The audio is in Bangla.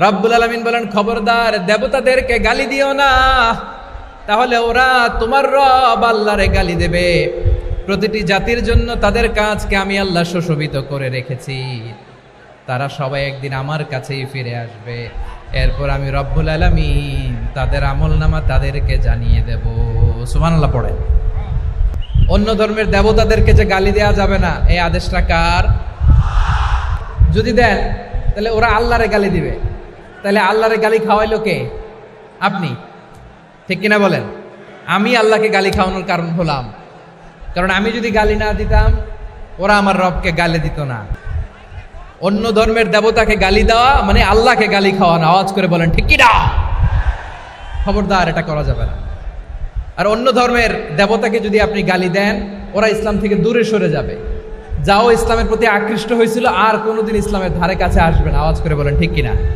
রব্বুল আলামিন বলেন, খবরদার দেবতাদেরকে গালি দিও না, তাহলে ওরা তোমার রব আল্লাহরে গালি দেবে। প্রতিটি জাতির জন্য তাদের কাজকে আমি আল্লাহ সুশোভিত করে রেখেছি, তারা সবাই একদিন আমার কাছেই ফিরে আসবে। এরপর আমি রব্বুল আলামিন তাদের আমলনামা তাদেরকে জানিয়ে দেব। সুবহানাল্লাহ পড়ে। অন্য ধর্মের দেবতাদেরকে যে গালি দেওয়া যাবে না, এই আদেশটা কার? যদি দেন তাহলে ওরা আল্লাহরে গালি দিবে, তাহলে আল্লাহরে গালি খাওয়াইলো কে? আপনি, ঠিক কিনা বলেন? আমি আল্লাহকে গালি খাওয়ানোর কারণ হলাম, কারণ আমি যদি গালি না দিতাম ওরা আমার রবকে গালি দিত না। অন্য ধর্মের দেবতাকে গালি দেওয়া মানে আল্লাহকে গালি খাওয়ানো। আওয়াজ করে বলেন ঠিক কিনা? খবরদার, এটা করা যাবে না। আর অন্য ধর্মের দেবতাকে যদি আপনি গালি দেন, ওরা ইসলাম থেকে দূরে সরে যাবে। যাও ইসলামের প্রতি আকৃষ্ট হয়েছিল আর কোনোদিন ইসলামের ধারে কাছে আসবে না। আওয়াজ করে বলেন ঠিক কিনা?